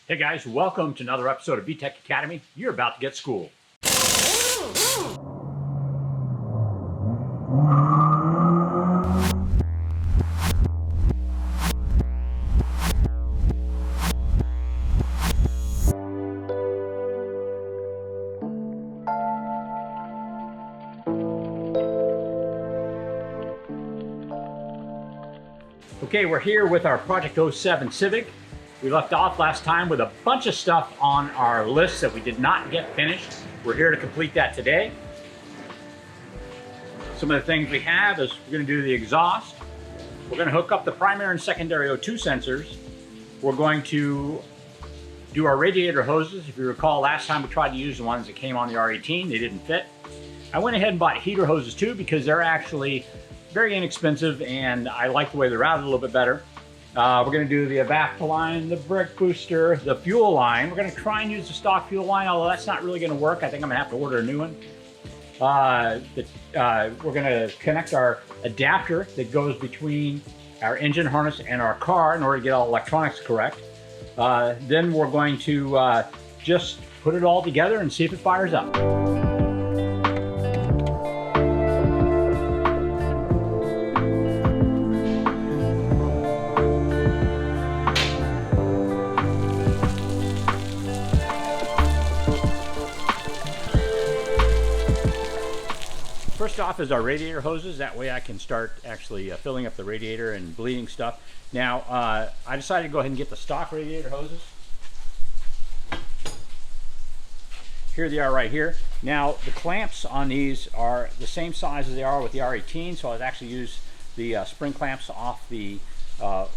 Hey guys, welcome to another episode of VTEC Academy. You're about to get schooled. Okay, we're here with our Project 07 Civic. We left off last time with a bunch of stuff on our list that we did not get finished. We're here to complete that today. Some of the things we have is we're going to do the exhaust. We're going to hook up the primary and secondary O2 sensors. We're going to do our radiator hoses. If you recall, last time we tried to use the ones that came on the R18, they didn't fit. I went ahead and bought heater hoses too because they're actually very inexpensive and I like the way they're out a little bit better. We're going to do the evap line, the brake booster, the fuel line. We're going to try and use the stock fuel line, although that's not really going to work. I think I'm going to have to order a new one. We're going to connect our adapter that goes between our engine harness and our car in order to get all electronics correct. Then we're going to just put it all together and see if it fires up. First off is our radiator hoses. That way I can start actually filling up the radiator and bleeding stuff. Now, I decided to go ahead and get the stock radiator hoses. Here they are right here. Now, the clamps on these are the same size as they are with the R18, so I've actually used the spring clamps off the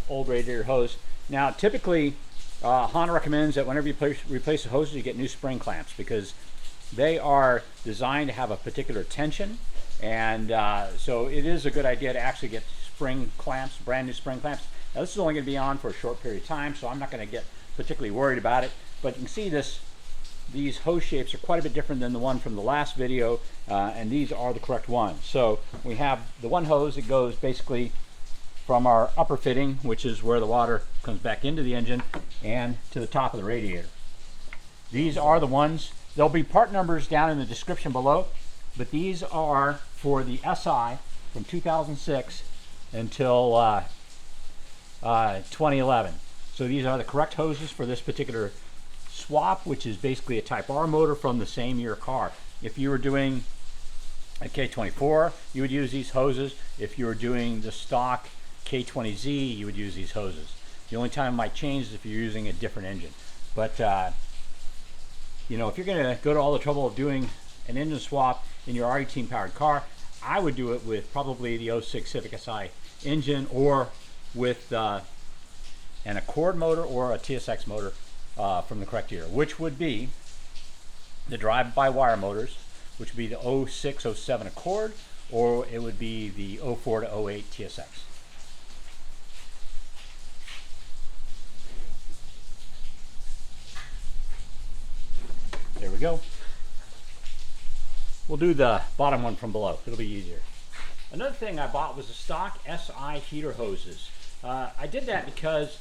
old radiator hose. Now, typically, Honda recommends that whenever you replace the hoses, you get new spring clamps because they are designed to have a particular tension. And so it is a good idea to actually get spring clamps, brand new spring clamps. Now this is only going to be on for a short period of time, so I'm not going to get particularly worried about it. But you can see these hose shapes are quite a bit different than the one from the last video, and these are the correct ones. So we have the one hose that goes basically from our upper fitting, which is where the water comes back into the engine, and to the top of the radiator. These are the ones. There'll be part numbers down in the description below, but these are for the SI from 2006 until 2011. So these are the correct hoses for this particular swap, which is basically a Type R motor from the same year car. If you were doing a K24, you would use these hoses. If you were doing the stock K20Z, you would use these hoses. The only time it might change is if you're using a different engine. But you know, if you're going to go to all the trouble of doing an engine swap in your R18 powered car, I would do it with probably the 06 Civic Si engine or with an Accord motor or a TSX motor from the correct year, which would be the drive-by-wire motors, which would be the 06, 07 Accord, or it would be the 04 to 08 TSX. There we go. We'll do the bottom one from below. It'll be easier. Another thing I bought was the stock SI heater hoses. I did that because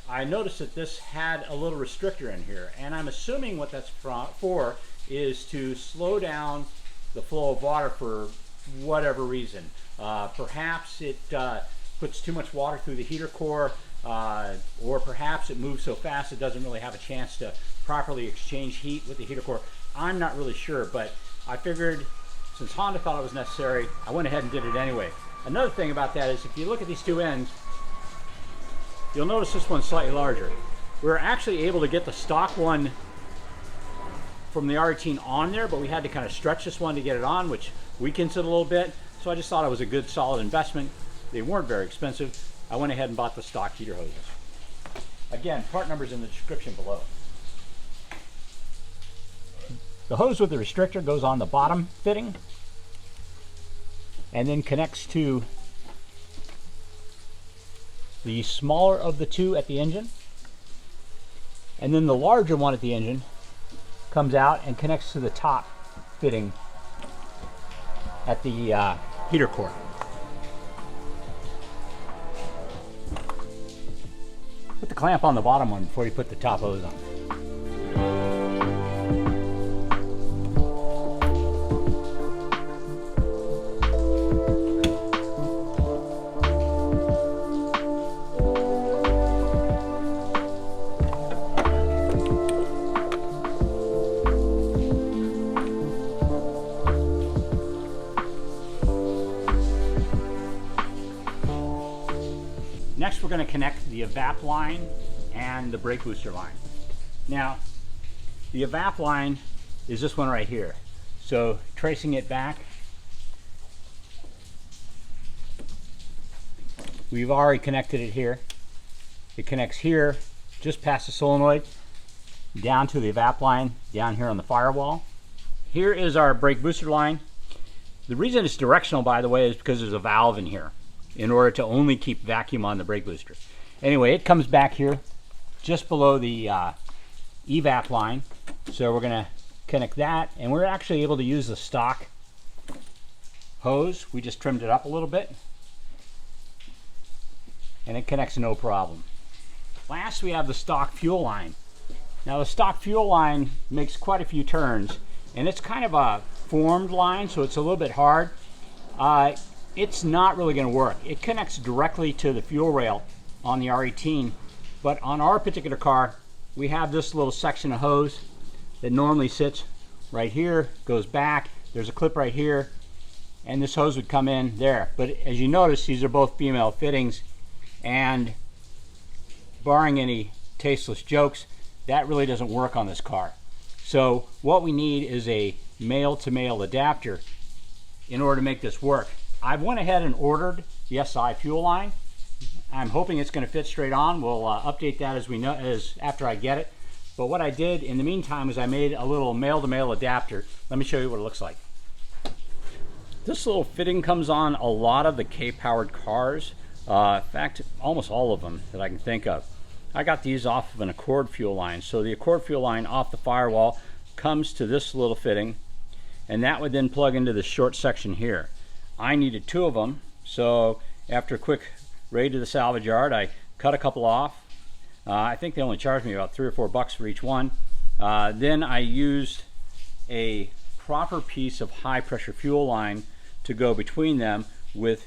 I noticed that this had a little restrictor in here, and I'm assuming what that's for is to slow down the flow of water for whatever reason. Perhaps it puts too much water through the heater core, or perhaps it moves so fast it doesn't really have a chance to properly exchange heat with the heater core. I'm not really sure, but I figured since Honda thought it was necessary, I went ahead and did it anyway. Another thing about that is if you look at these two ends, you'll notice this one's slightly larger. We're actually able to get the stock one from the R18 on there, but we had to kind of stretch this one to get it on, which weakens it a little bit. So I just thought it was a good solid investment. They weren't very expensive. I went ahead and bought the stock heater hoses. Again, part numbers in the description below. The hose with the restrictor goes on the bottom fitting and then connects to the smaller of the two at the engine, and then the larger one at the engine comes out and connects to the top fitting at the heater core. the clamp on the bottom one before you put the top hose on. Next, we're going to connect the evap line and the brake booster line. Now, the evap line is this one right here. So, tracing it back, we've already connected it here. It connects here, just past the solenoid, down to the evap line, down here on the firewall. Here is our brake booster line. The reason it's directional, by the way, is because there's a valve in here, in order to only keep vacuum on the brake booster. Anyway, it comes back here just below the evap line. So we're going to connect that, and we're actually able to use the stock hose. We just trimmed it up a little bit, and it connects no problem. Last, we have the stock fuel line. Now, the stock fuel line makes quite a few turns, and it's kind of a formed line, so it's a little bit hard. It's not really going to work. It connects directly to the fuel rail on the R18, but on our particular car, we have this little section of hose that normally sits right here, goes back, there's a clip right here, and this hose would come in there. But as you notice, these are both female fittings, and barring any tasteless jokes, that really doesn't work on this car. So what we need is a male-to-male adapter in order to make this work. I've went ahead and ordered the SI fuel line. I'm hoping it's going to fit straight on. We'll update that as after I get it. But what I did in the meantime is I made a little male-to-male adapter. Let me show you what it looks like. This little fitting comes on a lot of the K-powered cars. In fact, almost all of them that I can think of. I got these off of an Accord fuel line. So the Accord fuel line off the firewall comes to this little fitting, and that would then plug into this short section here. I needed two of them, so after a quick raid to the salvage yard, I cut a couple off. I think they only charged me about $3 or $4 for each one. Then I used a proper piece of high pressure fuel line to go between them with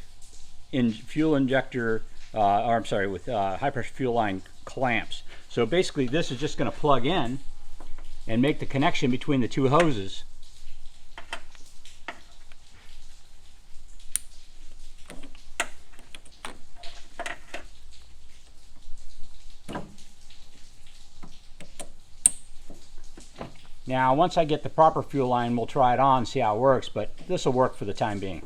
fuel injector, with high pressure fuel line clamps. So basically this is just going to plug in and make the connection between the two hoses. Now, once I get the proper fuel line, we'll try it on, see how it works, but this will work for the time being.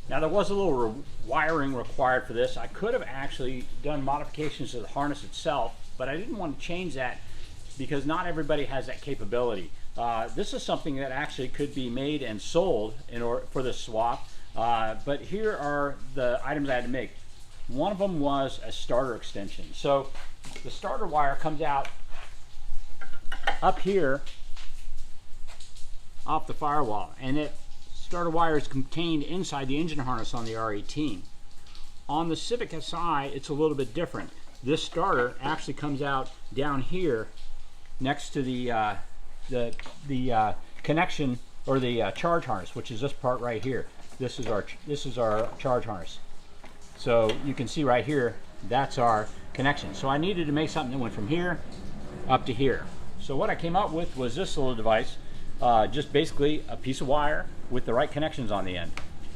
Now, there was a little wiring required for this. I could have actually done modifications to the harness itself, but I didn't want to change that because not everybody has that capability. This is something that actually could be made and sold in order for this swap, but here are the items I had to make. One of them was a starter extension. So the starter wire comes out up here off the firewall, and it starter wire is contained inside the engine harness on the R18. On the Civic Si, it's a little bit different. This starter actually comes out down here next to the connection, or the charge harness, which is this part right here. This is our charge harness. So you can see right here, that's our connection. So I needed to make something that went from here up to here. So what I came up with was this little device, just basically a piece of wire with the right connections on the end.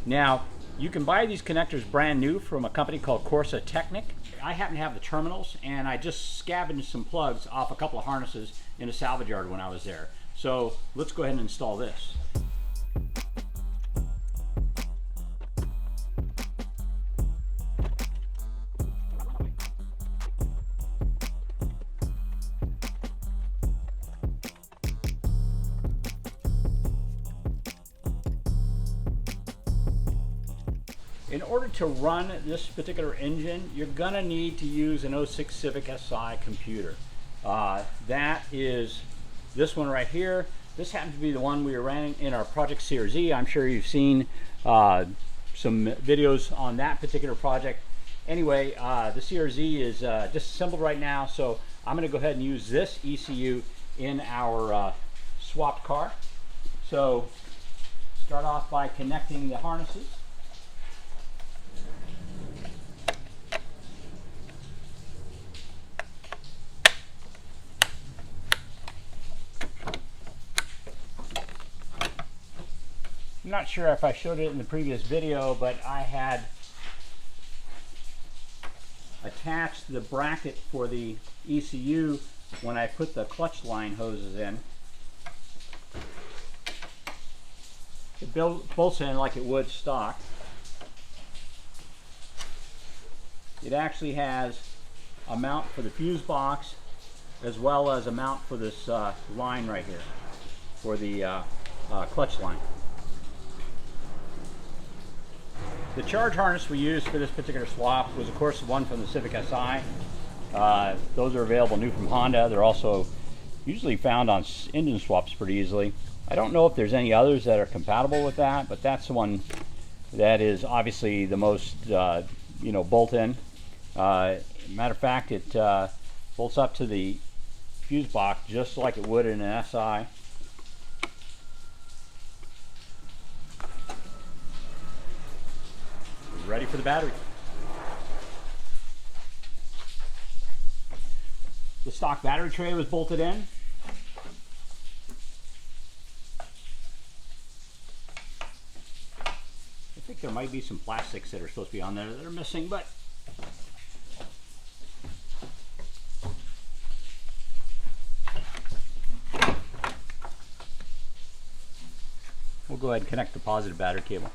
Now, you can buy these connectors brand new from a company called Corsa Technic. I happen to have the terminals, and I just scavenged some plugs off a couple of harnesses in a salvage yard when I was there. So let's go ahead and install this. In order to run this particular engine, you're going to need to use an 06 Civic Si computer. That is this one right here. This happens to be the one we were running in our Project CRZ. I'm sure you've seen some videos on that particular project. Anyway, the CRZ is disassembled right now, so I'm going to go ahead and use this ECU in our swapped car. So start off by connecting the harnesses. I'm not sure if I showed it in the previous video, but I had attached the bracket for the ECU when I put the clutch line hoses in. It bolts in like it would stock. It actually has a mount for the fuse box as well as a mount for this line right here for the clutch line. The charge harness we used for this particular swap was, of course, the one from the Civic Si. Those are available new from Honda. They're also usually found on engine swaps pretty easily. I don't know if there's any others that are compatible with that, but that's the one that is obviously the most, bolt-in. Matter of fact, it bolts up to the fuse box just like it would in an SI. Ready for the battery. The stock battery tray was bolted in. I think there might be some plastics that are supposed to be on there that are missing, but we'll go ahead and connect the positive battery cable.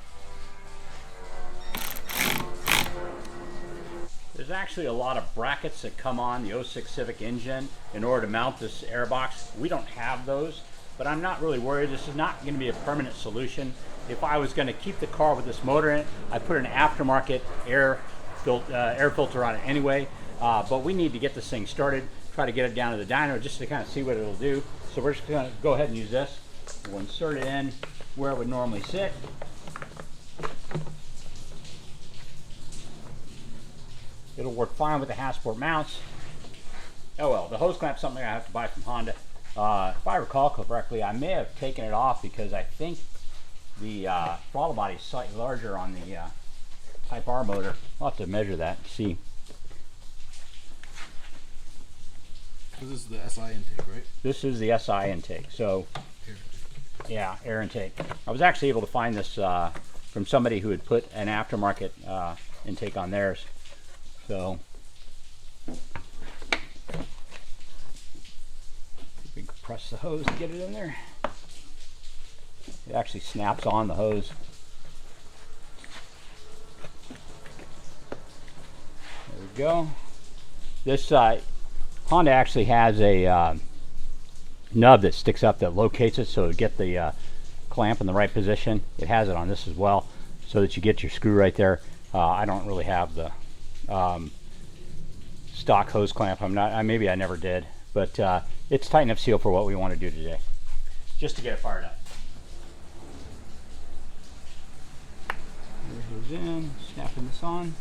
There's actually a lot of brackets that come on the 06 Civic engine in order to mount this air box. We don't have those, but I'm not really worried. This is not going to be a permanent solution. If I was going to keep the car with this motor in it, I'd put an aftermarket air filter on it anyway. But we need to get this thing started, try to get it down to the dyno just to kind of see what it'll do. So we're just going to go ahead and use this. We'll insert it in where it would normally sit. It'll work fine with the Hasport mounts. Oh well, the hose clamp's something I have to buy from Honda. If I recall correctly, I may have taken it off because I think the throttle body is slightly larger on the Type R motor. I'll have to measure that and see. This is the SI intake, right? This is the SI intake. So, yeah, air intake. I was actually able to find this from somebody who had put an aftermarket intake on theirs. So, we can press the hose to get it in there. It actually snaps on the hose. There we go. This Honda actually has a nub that sticks up that locates it, so to get the clamp in the right position. It has it on this as well, so that you get your screw right there. I don't really have the stock hose clamp. Maybe I never did, but it's tight enough seal for what we want to do today, just to get it fired up. There it goes in, snapping this on.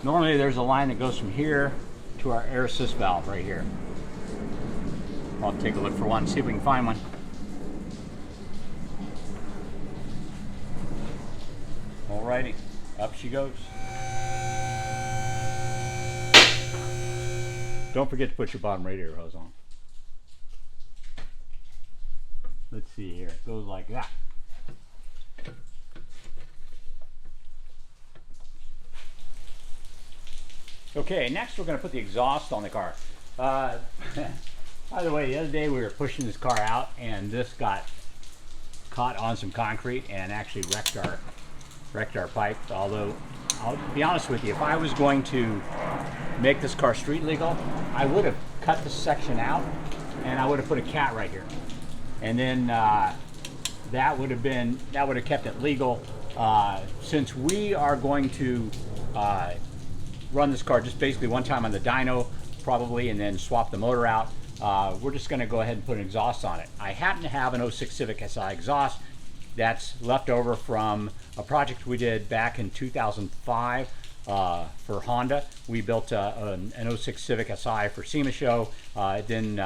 Normally there's a line that goes from here to our air assist valve right here. I'll take a look for one, see if we can find one. Alrighty, up she goes. Don't forget to put your bottom radiator hose on. Let's see here, it goes like that. Okay, next we're going to put the exhaust on the car. By the way, the other day we were pushing this car out and this got caught on some concrete and actually wrecked our pipe. Although, I'll be honest with you, if I was going to make this car street legal, I would have cut this section out and I would have put a cat right here. And then that would have kept it legal. Since we are going to run this car just basically one time on the dyno probably and then swap the motor out, we're just going to go ahead and put an exhaust on it. I happen to have an 06 Civic Si exhaust. That's left over from a project we did back in 2005 for Honda. We built an 06 Civic Si for SEMA show, then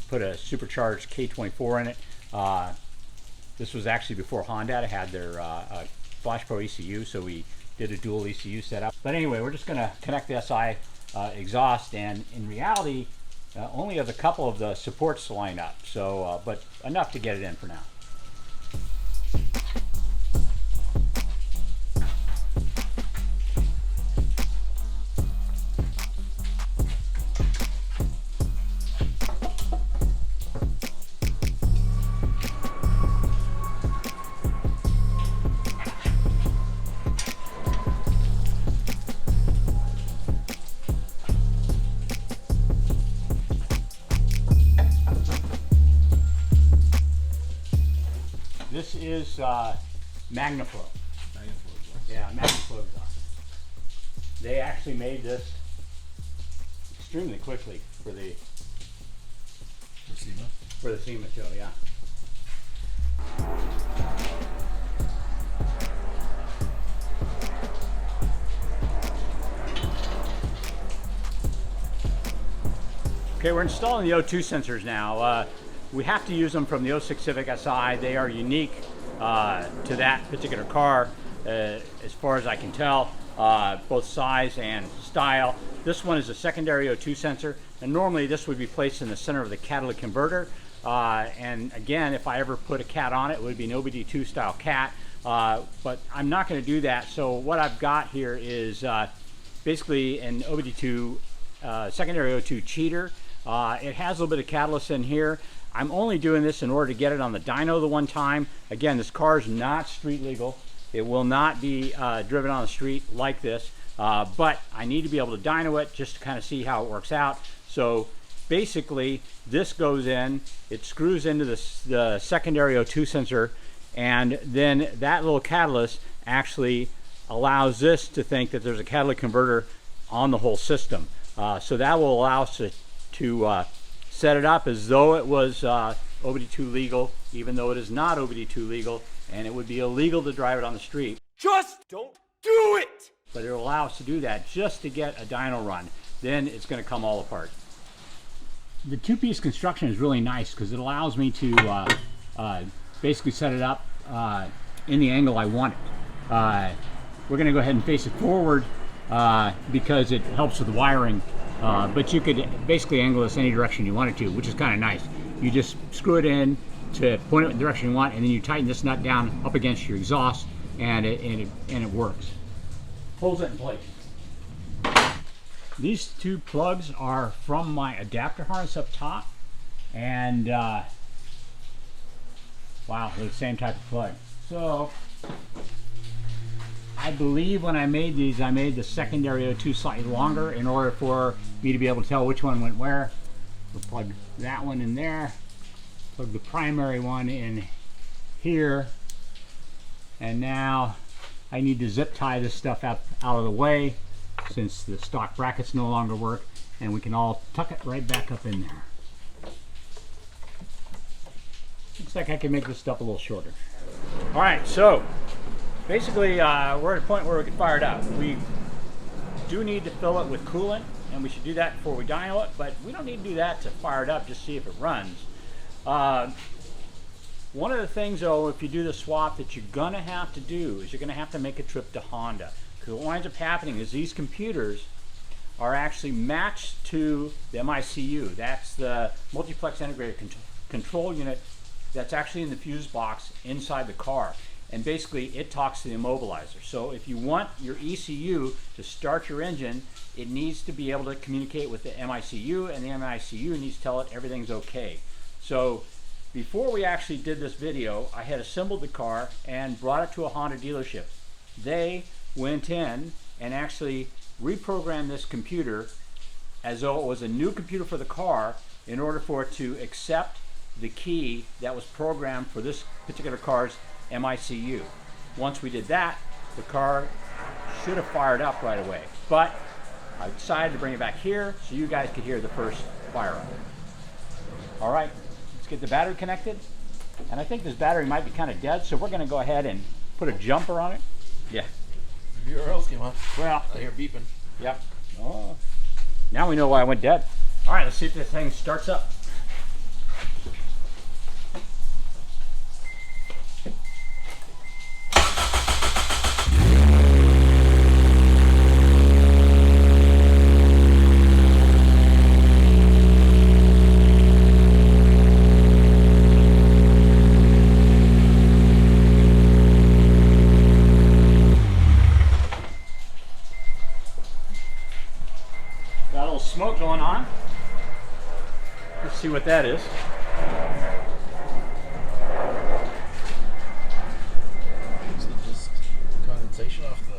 put a supercharged K24 in it. This was actually before Honda had their Flash Pro ECU, so we did a dual ECU setup. But anyway, we're just going to connect the SI exhaust, and in reality, only have a couple of the supports to line up, so but enough to get it in for now. This is Magnaflow. Yeah, Magnaflow Exhaust. They actually made this extremely quickly for the SEMA show, yeah. Okay, we're installing the O2 sensors now. We have to use them from the 06 Civic Si. They are unique to that particular car, as far as I can tell, both size and style. This one is a secondary O2 sensor, and normally this would be placed in the center of the catalytic converter. And again, if I ever put a cat on it, it would be an OBD2 style cat, but I'm not going to do that. So what I've got here is basically an OBD2 secondary O2 cheater. It has a little bit of catalyst in here. I'm only doing this in order to get it on the dyno the one time. Again, this car is not street legal. It will not be driven on the street like this, but I need to be able to dyno it just to kind of see how it works out. So basically, this goes in, it screws into the secondary O2 sensor, and then that little catalyst actually allows this to think that there's a catalytic converter on the whole system. So that will allow us to set it up as though it was OBD2 legal, even though it is not OBD2 legal, and it would be illegal to drive it on the street. Just don't do it! But it'll allow us to do that just to get a dyno run. Then it's going to come all apart. The two-piece construction is really nice because it allows me to basically set it up in the angle I want it. We're going to go ahead and face it forward because it helps with the wiring. But you could basically angle this any direction you want it to, which is kind of nice. You just screw it in to point it in the direction you want, and then you tighten this nut down up against your exhaust, and it works. Holds it in place. These two plugs are from my adapter harness up top, and wow, they're the same type of plug. So I believe when I made these, I made the secondary O2 slightly longer in order for me to be able to tell which one went where. We'll plug that one in there, plug the primary one in here, and now I need to zip tie this stuff out of the way since the stock brackets no longer work, and we can all tuck it right back up in there. Looks like I can make this stuff a little shorter. All right, so basically, we're at a point where we can fire it up. We do need to fill it with coolant, and we should do that before we dyno it, but we don't need to do that to fire it up, just see if it runs. One of the things, though, if you do the swap that you're going to have to do is you're going to have to make a trip to Honda. Because what winds up happening is these computers are actually matched to the MICU. That's the multiplex integrated control unit that's actually in the fuse box inside the car. And basically it talks to the immobilizer. So if you want your ECU to start your engine, it needs to be able to communicate with the MICU, and the MICU needs to tell it everything's okay. So before we actually did this video, I had assembled the car and brought it to a Honda dealership. They went in and actually reprogrammed this computer as though it was a new computer for the car in order for it to accept the key that was programmed for this particular car's MICU. Once we did that, the car should have fired up right away. But I decided to bring it back here so you guys could hear the first fire up. All right, let's get the battery connected And I think this battery might be kind of dead, so we're going to go ahead and put a jumper on it. Yeah. The URLs came on. Well, I hear beeping. yep. Oh. Now we know why I went dead. All right, let's see if this thing starts up. Got a little smoke going on. Let's see what that is. Is it just condensation off the...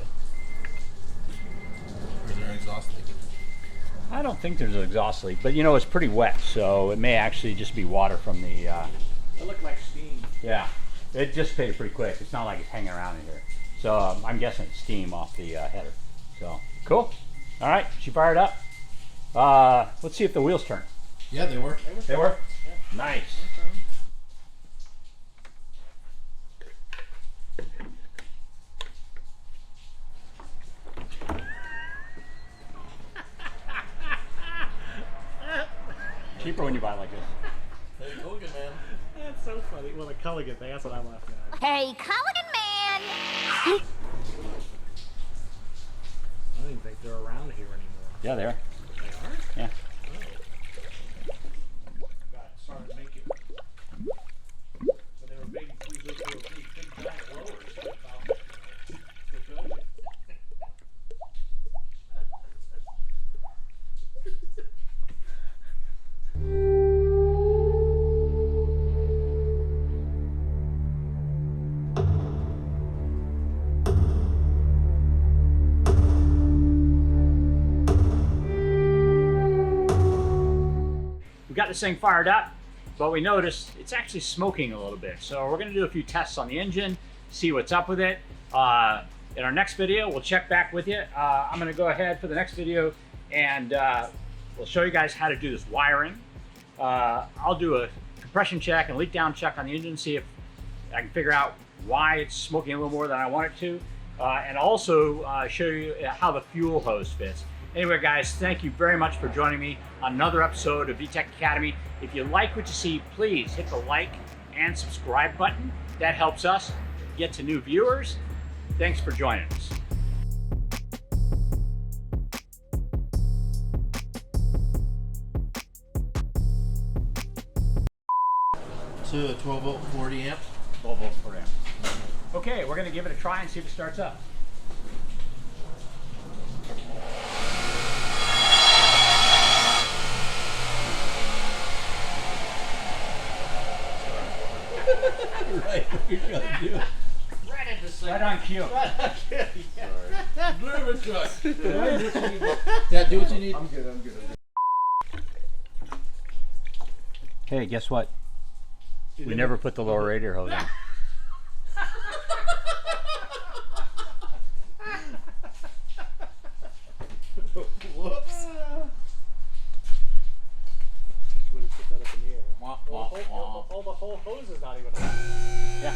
Or is there an exhaust leak? I don't think there's an exhaust leak, but you know, it's pretty wet, so it may actually just be water from the... It looked like steam. Yeah, it dissipated pretty quick. It's not like it's hanging around in here. So I'm guessing it's steam off the header. So, cool. All right, she fired up. Let's see if the wheels turn. Yeah, they work. They work? Yeah. Nice. Cheaper when you buy like this. Hey, Hogan, man. That's so funny. Well, the Culligan thing, that's what I'm laughing at. Hey, Culligan man! I don't even think they're around here anymore. Yeah, they are. They are? Yeah. God, sorry to make it. But they were big, they were big giant blowers. So I thought, they're good. We got this thing fired up, but we noticed it's actually smoking a little bit. So we're gonna do a few tests on the engine, see what's up with it. In our next video, we'll check back with you. I'm gonna go ahead for the next video and we'll show you guys how to do this wiring. I'll do a compression check and leak down check on the engine, see if I can figure out why it's smoking a little more than I want it to. And also show you how the fuel hose fits. Anyway, guys, thank you very much for joining me on another episode of VTEC Academy. If you like what you see, please hit the like and subscribe button. That helps us get to new viewers. Thanks for joining us. To a 12 volt 40 amp. 12 volts per amp. Okay, we're gonna give it a try and see if it starts up. Right, what you gotta do. Right at the same. Right on cue. Driver truck. Dad, do what you need. I'm good. Hey, guess what? We never put the lower radiator hose on. Whoops. Just would have put that up in the air. Wah, Well, wah, wah. the whole hose is not even on. Yeah.